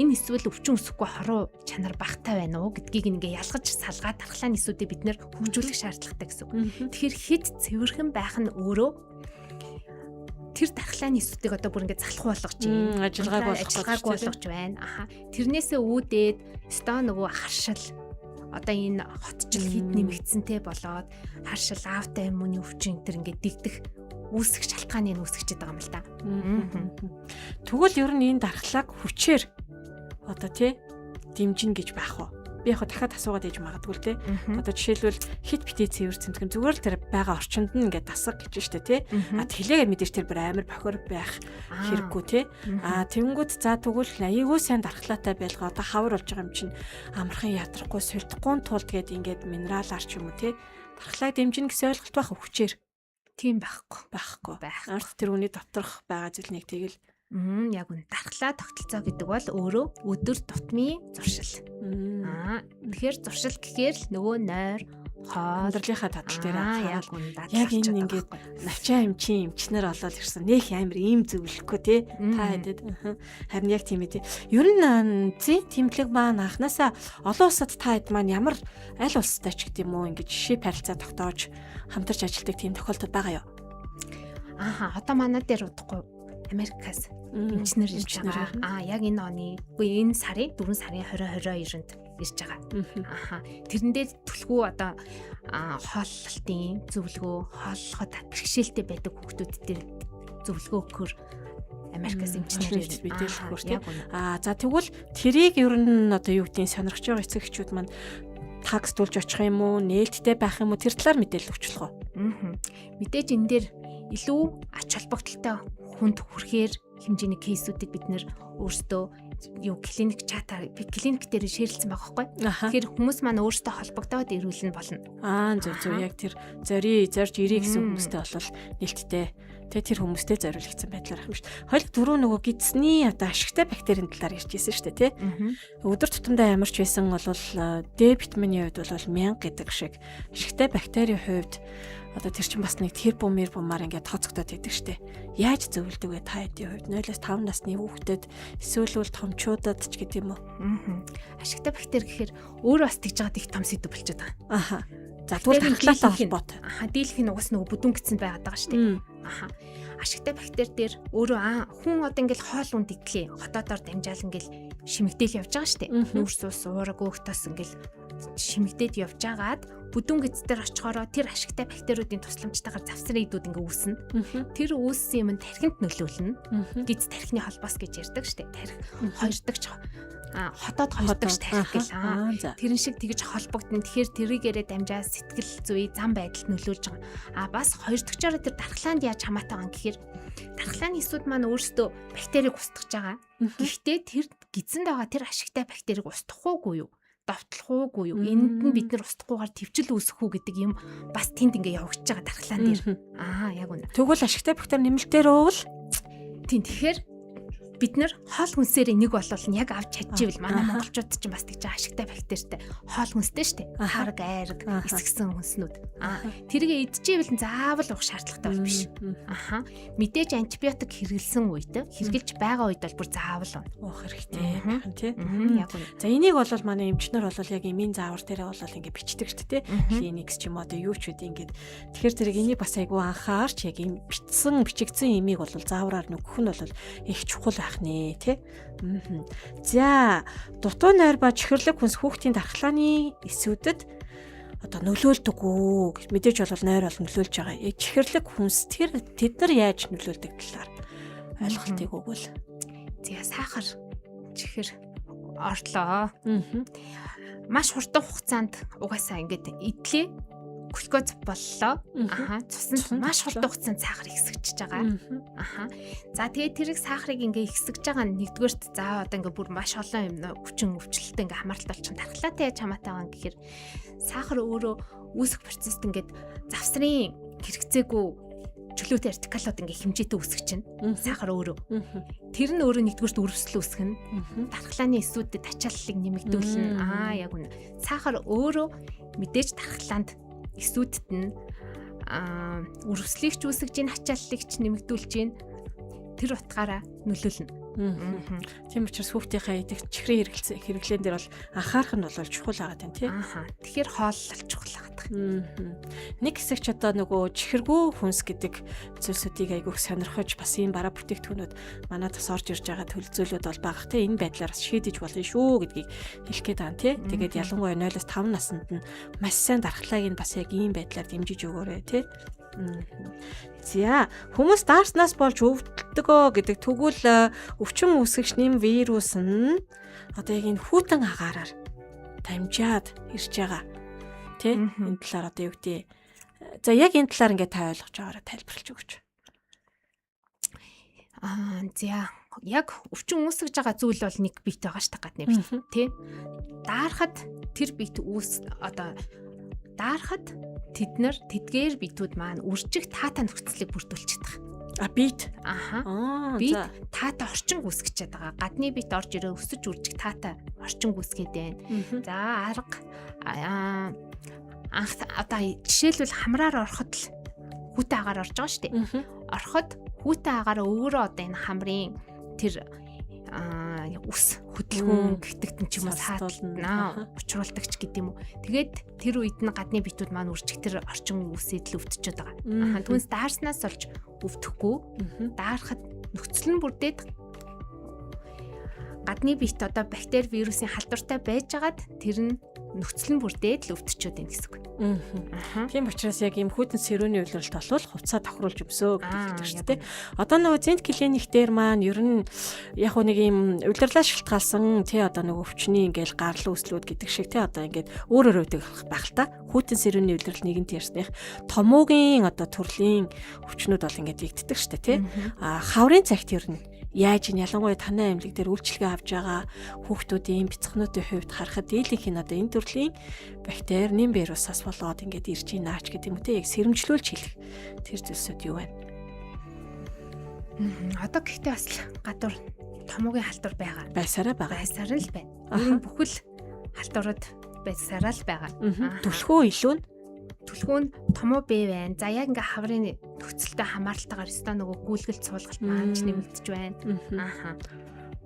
Энэ эсвэл өвчин үсэхгүй хоруу чанар багтай байна уу гэдгийг ингээ ялгаж салгаад дархлааны эсүүдээ бид нэр хөгжүүлэх шаардлагатай гэсэн үг. Тэгэхээр хэд цэвэрхэн байх нь өөрөө тэр дархлааны эсүүдийг одоо бүр ингээ залах болгож байна. Ажиллагааг болгож байна. Тэрнээсээ үүдээд өстой нөгөө харшил одоо энэ хотчил хід нэмэгдсэнтэй болоод харшил аавтай хүмүүний өвчин тэр ингээ дэгдэх үүсэх шалтгааны нь үүсгэж байгаа юм л да. Тэгвэл ер нь энэ дархлааг хүчээр одоо тий дэмжин гэж байх уу? Би яг дахиад асуугаад ээж магадгүй л тий. Одоо жишээлбэл хит битээ цэвэр цэмтгэн зүгээр л тэр байгаа орчинд нь ингээд дасах гэж штэ тий. Тэлээгээр мэдээж тэр бүр амар бохор байх хэрэггүй тий. Тэнгүүд за тэгвэл аягүй сайн дархлаатай байлгаа одоо хавар болж байгаа юм чинь амархан ядрахгүй сулдахгүй тулд гээд ингээд минералаар ч юм уу тий. Дархлааг дэмжин гэсэн ойлголт байх хүчээр. Тийм байхгүй. Ард тэр үний доторх байгаа зүйлнийг тэгэл яг үн дархлаа тогтолцоо гэдэг бол өөрөө өдөр тутмын зуршил. Тэгэхээр зуршил гэхээр л нөгөө нойр, хоол амьдралынхаа дадал дээр яг анхаарал. үнэ дадал. Яг энэ ингээд навчаа эмчнэр олоод ирсэн. Нэх амар ийм зөвлөхгүй тий. Та хэдэд. Харин яг тийм ээ тий. Ер нь тэмдэглэг маань анханасаа олон улсад та хэд маань ямар аль улстай ч гэдэм үү ингээд жишээ харилцаа тогтоож хамтарч ажилладаг тийм тохиолдол байгаа юу? Одоо манай дээр удахгүй Америкаас эмчнэр ирж байгаа. Яг энэ оны энэ сарын 4 сарын 2022-нд ирж байгаа. Тэрэн дээр түлхүү одоо хооллолтын зөвлөгөө, хооллоход бэрхшээлтэй байдаг хүүхдүүд дээр зөвлөгөө өгөхөр Америкаас эмчнэр ирж мэдээлэл өгөх тийм. За тэгвэл тэрийг ер нь одоо юу гэдгийг сонирхож байгаа эцэгчүүд маань тагсдуулж очих юм уу, нээлттэй байх юм уу, тэр талаар мэдээлэл өгчлөх үү? Мэдээж энэ дээр илүү ач холбогдолтой хүнд хүрэхээр хэмжээний кейсүүдийг бид нэр өөрсдөө клиник клиник дээр шеэрлсэн байгаа байхгүй. Тэгэхээр хүмүүс маань өөрсдөө холбогдоод ирүүлнэ болно. Зөв яг тэр зорж ирээ гэсэн хүмүүстэй болол нээлттэй тэр хүмүүстэй зориулагдсан байдлаар юм шүү дээ. Хоёул дөрөв нөгөө гидсний одоо ашигтай бактерийн талаар ярьж ирсэн шүү дээ, тий. Өдөр тутамдаа ямарч байсан бол Д витамины хувьд бол 1000 гэдэг шиг ашигтай бактерийн хувьд одоо тэр чинь бас нэг бумаар ингээд тооцогдоод байдаг шүү дээ. Яаж зөвлөдөг вэ та хэдийн хувьд? 0-5 насны хүүхдэд эсвэл томчуудад ч гэдэг юм уу? Ашигтай бактери гэхээр өөрөө бас тэгж байгаа их том сэдв болчиход байгаа. За тэгвэл тархлаатай холбоотой. Дийлэх нь угс нөгөө бүдүүн гэсэн байгаад байгаа шүү дээ. Ашигтай бактери дээр өөрөө хүн одоо ингээл хоол унд идлээ. Хотоодоор дамжаал ингээл шимэгдээл явж байгаа шүү дээ. Нүүрс ус уураг өөхтөөс ингээл шимэгдээд явж агаад бүдүүн гидс дээр очихороо тэр ашигтай бактериудын тусламжтайгаар завсрын идүүд ингээ үүснэ. Тэр үүссэн юм тархинд нөлөөлнө. Гидс тархины холбоос гэж ярьдаг шүү дээ. Тархи хоёрдогч хотоод хоёрдогч тархи гэл. Тэрэн шиг тэгж холбогдно. Тэгэхээр тэрийгээрээ дамжаа сэтгэл зүй зам байдалд нөлөөлж байгаа. Бас хоёрдогчоор тэр дархлаанд яаж хамаатай байгаа гэхээр дархлааны эсүүд маань өөрсдөө бактерийг устгаж байгаа. Гэхдээ тэр гидсэнд байгаа тэр ашигтай бактерийг устгахгүй юу? Давтлах уугүй юу? Энд нь бид нар устгахгүйгээр төвчл үүсэх үү гэдэг юм бас тэнд ингээ явагдаж байгаа дархлаан дээр. Яг үнэ. Тэгвэл ашигтай бактери нэмэлтээр уувал тийм тэгэхээр бид нар хоол хүнсээр нэг болвол нь яг авч чадчихвэл манай монголчууд ч бас тэгж ашигтай бактеритай хоол хүнстэй шүү дээ. Харг, айраг, эсгсэн хүнснүүд. Тэргээ идчихвэл заавал уух шаардлагатай бол биш. Мэдээж антибиотик хэрэглэсэн үед хэрглэж байгаа үед бол бүр заавал уух хэрэгтэй байна тий. Яг үнэ. За энийг бол манай эмчнэр бол яг эмийн заавар дээрээ бол ингээ бичдэг шүү дээ. Клиникс ч юм уу одоо юу ч үгүй ингээд. Тэгэхээр тэрийг энийг бас айгүй анхаарч яг юм бичигдсэн эмийг бол заавраар нөгөх нь бол их чухал байх нэ тий. За дутуу нойр ба чихэрлэг хүнс хүүхдийн дархлааны эсүүдэд одоо нөлөөлдөг үү? Мэдээж бол нойр бол нөлөөлж байгаа. Чихэрлэг хүнс тэд нар яаж нөлөөлдөг талаар ойлголтыг өгвөл. За сахар чихэр орлоо. Маш хурдан хугацаанд угаасаа ингээд идлээ. Глюкоз боллоо. Цуснд маш хурдан хугацаанд сахар ихсэгдэж байгаа. За тэгээд тэрийг сахарыг ингээ ихсэгж байгаа нь нэгдүгээрт за одоо ингээ бүр маш олон юм хүчин өвчлөлтөд ингээ хамааралтай болчихсон. Дархлаатай яаж хамаатай байгаа гэхээр сахар өөрөө үүсэх процесст ингээд завсрын хэрэгцээгүй чөлөөтэй артикулууд ингээ хэмжээтэй үүсгэж чинь. Сахар өөрөө. Тэр нь өөрөө нэгдүгээрт өрөвсөл үүсгэн. Дархлааны эсүүдэд ачааллыг нэмэгдүүлнэ. Яг үнэ. Сахар өөрөө мэдээж дархлаанд эсүүдэд нь өрөвслийг ч үүсгэж ийн ачааллыг ч нэмэгдүүлж ийн тэр утгаараа нөлөөлнө. Тийм учраас хүүхдийнхээ идэх чихрийн хэрэглэн дээр бол анхаарах нь бол чухал байгаа юм тий. Тэгэхээр хооллол чухал байгаа. Нэг хэсэг ч одоо нөгөө чихэргүй хүнс гэдэг зүйлсүүдийг айгүйх сонирхож бас ийм бараа бүтээгдэхүүнүүд манайд бас орж ирж байгаа төлөвлөлүүд бол багах тий. Энэ байдлаар бас шийдэж болно шүү гэдгийг хэлэх гээд байгаа тий. Тэгээд ялангуяа 0-5 наснд нь маш сайн дархлааг нь бас яг ийм байдлаар дэмжиж өгөөрэй тий. За хүмүүс дарснаас болж өвдөлтгөө гэдэг тэгвэл өвчин үүсгэгч нэм вирус нь одоо яг энэ хүйтэн агаараар дамжаад ирж байгаа тий энэ талаар одоо юу гэдэг. За яг энэ талаар ингээд та ойлгож байгаараа тайлбарлаж өгөөч. За яг өвчин үүсгэж байгаа зүйл бол нэг бит байгаа ш та гадны бит тий. Даарахад тэр бит одоо даарахад тэдгээр битүүд маань үржих таата нөхцөлийг бүрдүүлчихдэг. Бит. Бит таата орчин үүсгэж байгаа. Гадны бит орж ирээ өсөж үржих таата орчин үүсгээд байна. За арга анх одоо жишээлбэл хамраар ороход л хүүтэй агаар орж байгаа шүү дээ. Ороход хүүтэй агаараа өөрөө одоо энэ хамрын тэр ус хөдөлгөөн гэхдээ ч юм уу сааталнаа учруулдаг ч гэдэг юм уу. Тэгээд тэр үед нь гадны битүүд маань үржих тэр орчин үсэд л өвтчихэд байгаа. Түүнээс даарснаас олж өвдөхгүй. Даарахад нөхцөл нь бүрдээд гадны бит одоо бактери вирусын халдвартай байжгаад тэр нь нөхцөл нь бүрдээд л өвтчихэд байна гэсэн үг. Тийм учраас яг ийм хүйтэн сэрүүний үйлрэлт болвол хувцас тохируулж өмсөө гэдэг шүү дээ. Одоо нөгөө зинт клиник дээр маань ер нь яг нэг ийм удирлаа шилтгаалсан тий одоо нөгөө өвчний ингээл гарлуу өслүүд гэдэг шиг тий одоо ингээд өөр өөр байх л та. Хүйтэн сэрүүний үйлрэлт нэгэнт ярьсных томоогийн одоо төрлийн өвчнүүд бол ингээд игддэг шүү дээ тий. Хаврын цагт ер нь яаж ин ялангуяа танай аймлаг дээр үйлчлэгээ авж байгаа хүүхдүүдийн бяцхан хувьд харахад дийлэнх нь одоо энэ төрлийн бактери нэм вирусаас болоод ингээд иржийнаач гэдэг юм те яг сэрэмжлүүлж хэлэх тэр зүйлсүүд юу вэ? Одоо гэхдээ бас гадуур томоогийн халдвар байгаа. Байсараа л байна. Энэ бүхэл халдварууд байсараа л байгаа. Түлхүү илүү нь түлхүүн томоо бий байна. За яг ингээ хаврын нөхцөлтэй хамааралтайгаар өстой нөгөө гүйлгэлт суулгалт маань ч нэмэгдэж байна.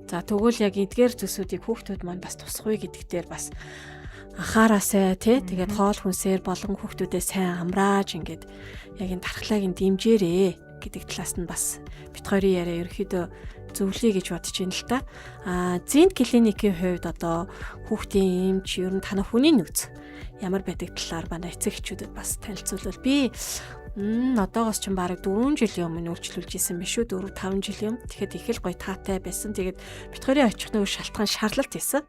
За тэгвэл яг эдгээр зүйлсүүдийг хүүхдүүд маань бас тусахгүй гэдэг дээр бас анхаараасай тий. Тэгээд хоол хүнсээр болон хүүхдүүдээ сайн амрааж ингээд яг энэ тархлааг нь дэмжээрээ гэдэг талаас нь бас бит хоёрын яриа ерөөхдөө зөвлөе гэж бодож байна л та. Зинт клиникийн хувьд одоо хүүхдийн эмч ер нь танай хүний нөөц ямар байдаг талаар манай эцэг эхчүүдэд бас танилцуулбал би одоогоос ч бараг 4 жилийн өмнө үйлчлүүлж исэн биш үү 4-5 жилийн өмнө. Тэгэхэд их л гоё таатай байсан. Тэгээд бит хоёрын очих нөгөө шалтгаан шарлалт байсан.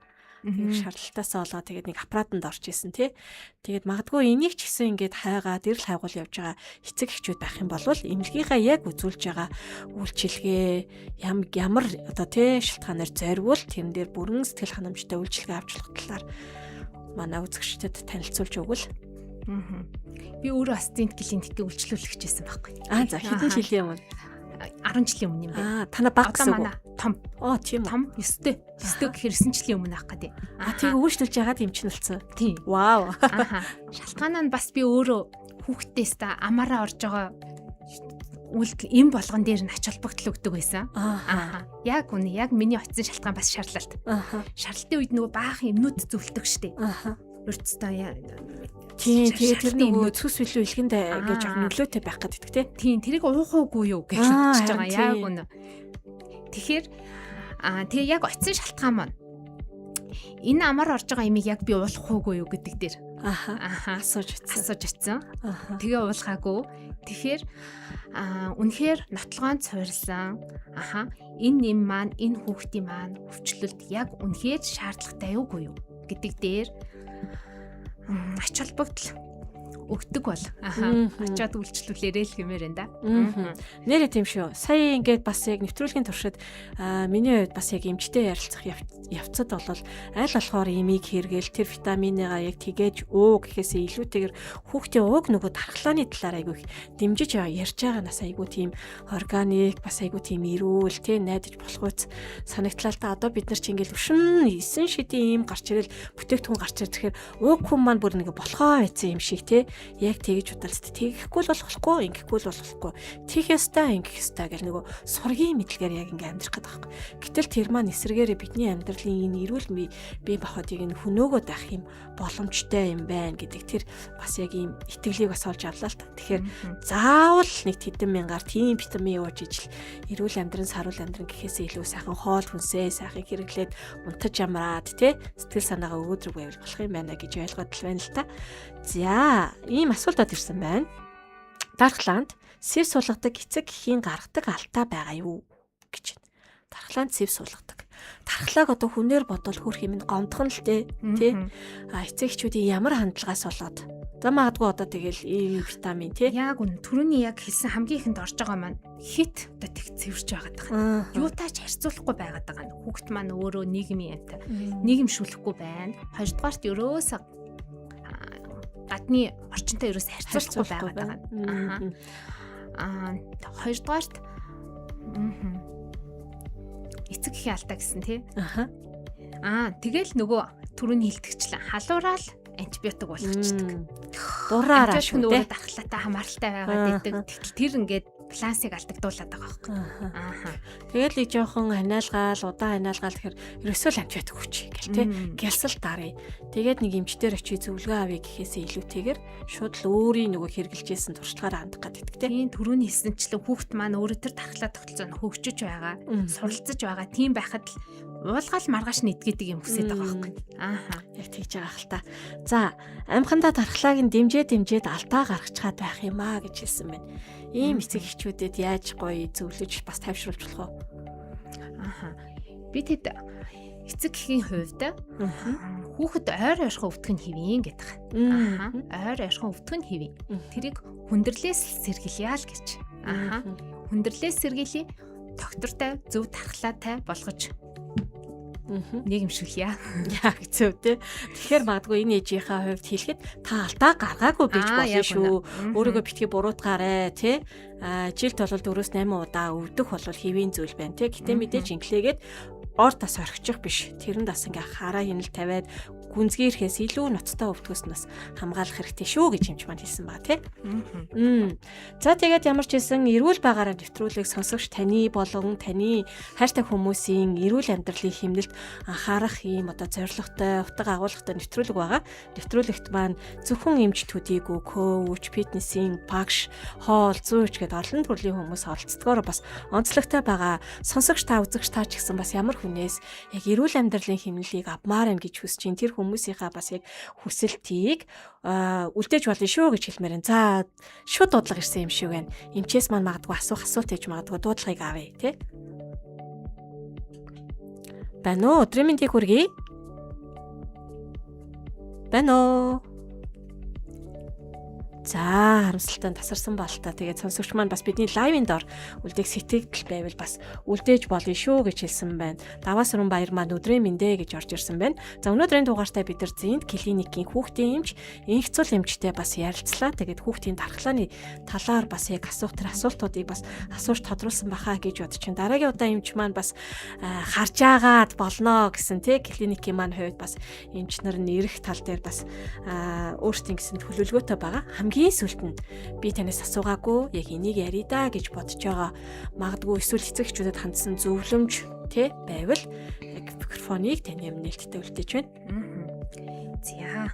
Шарлалтаасаа болоод тэгээд нэг аппаратанд орж исэн тий. Тэгээд магадгүй энийг ч гэсэн ингээд хайгаад эрэл хайгуул явж байгаа эцэг эхчүүд байх юм бол эмнэлгийнхаа яг үзүүлж байгаа үйлчилгээ ямар одоо тий шалтгаанаар зориул тэрэн дээр бүрэн сэтгэл ханамжтай үйлчилгээ авч болох талаар манай үзэгчдэд танилцуулж өгвөл. Би өөрөө бас зинт клиникт үйлчлүүлэгч байсан байхгүй. За хэдэн жилийн өмнө? 10 жилийн өмнө юм байна. Танаа баг гэсэн үг. Том. Тийм үү. Том 9-тэй гэхээр 9 жилийн өмнө авах гэдэг. Тэг өөрчлөж яагаад эмч нэлцэн. Тийм. Вау. Шалтгаан нь бас би өөрөө хүүхдээс та амаараа орж байгаа үйлдэл эм болгон дээр нь ач холбогдол өгдөг байсан. Яг үнэ. Яг миний очисон шалтгаан бас шарлалт. Шарлалтын үед нөгөө баахан эмнүүд зөвлөдөг штеп. Урьдчилан тийм тэгээд тэр нөгөө цус билүү илгэнд гэж яг нөлөөтэй байх гэдэг тий. Тийм тэрийг уухаагүй юу гэж бодож байгаа яг үнэ. Тэгэхээр тэгээ яг очисон шалтгаан маань энэ амар орж байгаа имийг яг би уулах уугүй юу гэдэг дээр асууж очсон. Тэгээ уулахаагүй. Тэгэхээр үнэхээр нотлогоон цувралсан. Энэ нэм маань энэ хүүхдийн маань өвчлөлт яг үнэхээр шаардлагатай юугүй юу гэдэг дээр ач холбогдол өгдөг бол очиад үйлчлүүлээрэй л гэмээр энэ да. Нэрээ тийм шүү. Сая ингээд бас яг нэвтрүүлгийн туршид миний хувьд бас яг эмчтэй ярилцах явцад бол аль болохоор эмийг хэрэгэл тэр витамингаа яг тэгээж гэхээсээ илүүтэйгэр хүүхдийн уг нөгөө тархлааны талаар айгүй их дэмжиж ярьж байгаа нас айгүй тийм органик бас айгүй тийм эрүүл тий найдаж болох үс санагтлаа та одоо бид нар чи ингээд өвшин 9 шидийн юм гарч ирэл бүтээгдэхүүн гарч ирэх тэгэхээр уг хүн маань бүр нэг болохоо байсан юм шиг тий яг тэгэж удалцд тэгэхгүй л болохгүй ингэхгүй л болохгүй тийх ёстой ингэх ёстой гэл нөгөө сургийн мэдлэгээр яг ингээ амьдрах гэдэг байхгүй. Гэтэл тэр маань эсрэгээрээ бидний амьдралын энэ эрүүл бие махбодыг энэ хөнөөгөө даах юм боломжтой юм байна гэдэг тэр бас яг ийм итгэлийг бас олж авлаа л та. Тэгэхээр заавал нэг тэдэн мянгаар тийм витамин ууж ижил эрүүл амьдран саруул амьдран гэхээсээ илүү сайхан хоол хүнсээ сайхан хэрэглээд унтаж амраад тий сэтгэл санаагаа өгөөдрөг байвал болох юм байна гэж ойлгоод л байна л та. За ийм асуултад ирсэн байна. Дархлаанд сэв сулгадаг эцэг эхийн гаргадаг алдаа байгаа юу гэж байна. Дархлаанд сэв сулгадаг. Дархлааг одоо хүнээр бодвол хөрх юм гомдхон л тий. Эцэг эхчүүдийн ямар хандлагаас болоод за магадгүй одоо тэгэл ийм витамин тий. Яг үн түрүүний яг хэлсэн хамгийн ихэнд орж байгаа маань хит одоо тэг цэвэрч байгаад байгаа. Юутаач харьцуулахгүй байгаад байгаа. Хүүхэд маань өөрөө нийгэмшүүлэхгүй байна. Хоёрдугаарт ерөөсөө гадны орчинтой ерөөс харьцуулахгүй байгаа. Хоёрдугаарт эцэг эхийн алдаа гэсэн тий. Тэгэл нөгөө түрүүний хилдэгчлэн халуураал антибиотик болгочдөг. Дураараа Антибиотик нь шүү өөрөө те. дархлаатай хамааралтай байгаад байдаг. Тэгтэл тэр ингээд балансыг алдагдуулаад байгаа байхгүй. Ааха. Тэгэл нэг жоохон ханиалгаал, удаан ханиалгаал гэхээр ерөөсөө л антибиотик өгчий гэл те. Гялсал дарыг. Тэгээд нэг эмчтэр очиж зөвлөгөө авъя гэхээсээ илүүтэйгээр шууд л өөрийн нөгөө хэрэгжилжсэн туршлагаараа хандах гэдэг те. Тийм түрүүний хэлсэнчлэн хүүхэд маань өөрөө тэр дархлаа тогтолцоонд хөгжиж байгаа, суралцж байгаа. Тийм байхад л уулгаал маргааш нэдгэдэг юм хүсэж байгаа байхгүй. Ааха. Яг тэгж байгаа хэл та. За, амхандаа дархлааг нь дэмжээд алдаа гаргачаад байх юм аа гэж хэлсэн байна. Ийм эцэг эхчүүдэд яаж гоё зөвлөж бас тайвшруулж болох вэ? Ааха. Би тэд эцэг эхийн хувьд хүүхэд ойр ойрхон өвтгөн хэвэн гэдэг. Ааха. Ойр ойрхон өвтгөн хэвэн. Тэрийг хүндрэлээс сэргийлье л гэж. Ааха. Хүндрэлээс сэргийлье. Доктортай зөв дархлаатай болгож нийгэмшүүлье. Яг зөв те. Тэгэхээр магадгүй энэ ээжийнхээ хувьд хэлэхэд та алдаа гаргаагүй байж болно шүү. Өөрийгөө битгий буруутгаарэ те. Жилд бол 4-8 удаа өвдөх бол хэвийн зүйл байна те. Гэтэ мэдээж инглигээд ор тас орхичих биш. Тэрэнд бас ингээ хараа хянал тавиад гүнзгийрхээс илүү ноцтой өвдгөөс нь бас хамгаалах хэрэгтэй шүү гэж юмч маань хэлсэн байгаа тий. За тэгээд ямар ч хэлсэн эрүүл байгаараа нэвтрүүлгийг сонсогч таны болон таны хайртай хүмүүсийн эрүүл амьдралын хэмнэлд анхаарах ийм одоо зорилготой, утга агуулгатай нэвтрүүлэг байгаа. Нэвтрүүлэгт маань зөвхөн эмч төдийгүй коуч, фитнесийн багш, хоол, зүйч гэдэг олон төрлийн хүмүүс оролцдгоор бас онцлогтой байгаа. Сонсогч та, үзэгч та ч гэсэн бас ямар хүнээс яг эрүүл амьдралын хэмнэлийг авмаар юм гэж хүсэж чинь тэр хүмүүсийнхаа бас яг хүсэлтийг үлдээж болно шүү гэж хэлмээр энэ. За шууд дуудлага ирсэн юм шиг байна. Эмчээс маань магадгүй асуулт хийж магадгүй дуудлагыг авъя тий. Байна уу? Өдрийн мэндийг хүргэе. Байна уу? За харамсалтай тасарсан бол та тэгээд сонсогч маань бас бидний лайвын дор үлдээх сэтгэл байвал бас үлдээж болно шүү гэж хэлсэн байна. Даваас өрн баяр маань өдрийн мэндэ гэж орж ирсэн байна. За өнөөдрийн дугаартай бид нар Зинт клиникийн хүүхдийн эмч, инфекцийн эмчтэй бас ярилцлаа. Тэгээд хүүхдийн дархлааны талаар бас яг асуултуудыг бас асууж тодруулсан бахаа гэж бодож байна. Дараагийн удаа эмч маань бас харж агаад болно гэсэн тий клиникийн маань хувьд бас эмч нар нэрх тал дээр бас өөрсдийн гэсэн төлөвлөгөөтэй байгаа. Хамгийн сүлд нь би танаас асуугаагүй яг энийг ярий да гэж бодож байгаа. Магадгүй эсвэл эцэгчүүдэд хандсан зөвлөмж тий байвал яг микрофоныг таны нээлттэй үлдээж байна. За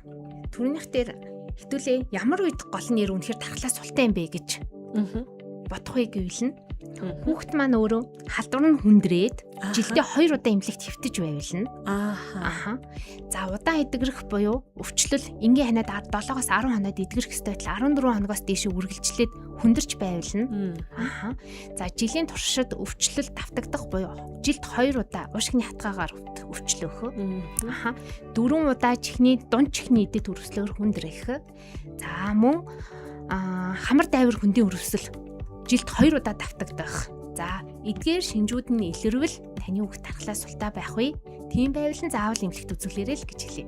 түрнийх дээр хитүүлээ ямар үед гол нэр үнэхээр дархлаа султай юм бэ гэж бодох вэ гэвэл хүүхэд маань өөрөө халдвар нь хүндрээд жилдээ 2 удаа эмнэлэгт хэвтэж байвал нь за удаан эдгэрэх буюу өвчлөл энгийн ханаад 7-оос 10 хоноод эдгэрэх ёстой байтал 14 хоногоос дээш үргэлжлээд хүндэрч байвал нь за жилийн туршид өвчлөл давтагдах буюу жилд 2 удаа уушгины хатгаагаар өвчлөөх 4 удаа чихний дунд чихний идэт өрөвслөөр хүндрэх за мөн хамар дайвар хөндийн өрөвсөл жилд 2 удаа давтагдах. За, эдгээр шинжүүд нь илэрвэл таны хүүхэд дархлаа султай байх вэ? Тийм байвал нь заавал эмнэлэгт үзүүлээрэй л гэж хэлье.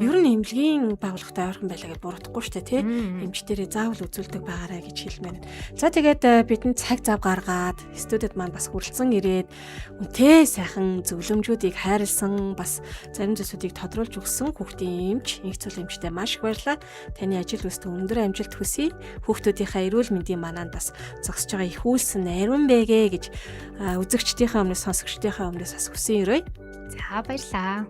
Ер нь эмнэлгийн байгууллагатай ойрхон байлаа гэж буруудахгүй шүү дээ, тий? Эмчтэрээ заавал үзүүлдэг байгаарай гэж хэлмээр. За тэгээд бидэнд цаг зав гаргаад студид маань бас хүрэлцэн ирээд үнтэй сайхан зөвлөмжүүдийг хайрлсан бас зарим зүйлсүүдийг тодруулж өгсөн хүүхдийн эмч, инфекцийн эмчтэй маш их баярлалаа. Таны ажил үстэ өндөр амжилт хүсье. Хүүхдүүдийнхээ эрүүл мэндийн манаанд бас зогсож байгаа их үйлсэн ариун байгээ гэж үзэгчдийнхээ өмнөөс сонсогчдийнхээ өмнөөс бас хүсэн өрөө. За баярлаа.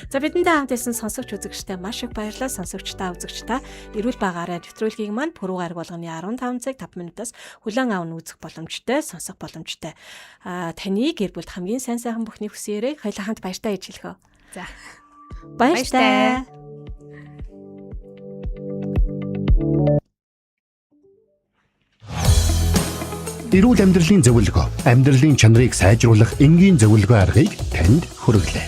За бидэнтэй хамт байсан сонсогч үзэгчтэй маш их баярлалаа. Сонсогчдаа үзэгчдаа эрүүл байгаарай нэвтрүүлгийг маань пүрэв гараг болгоны 15 цаг 5 минутаас хүлээн аван үзэх боломжтой, сонсох боломжтой. Таны гэр бүлд хамгийн сайн сайхан бүхний хүсээрэй. Хоёулаа хамт баяртай гэж хэлэх үү. За. Баяртай. Эрүүл амьдралын зөвлөгөө, амьдралын чанарыг сайжруулах энгийн зөвлөгөө аргыг танд хүргэлээ.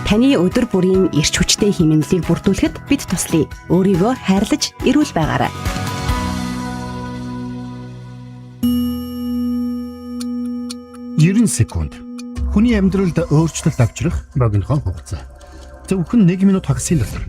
Таны өдөр бүрийн эрч хүчтэй хэмнэлийг бүрдүүлэхэд бид туслая. Өөрийгөө хайрлаж, эрүүл байгаарай. 90 секунд. Хүний амьдралд өөрчлөлт авчрах богинохон хугацаа. Зөвхөн 1 минут хагасны дотор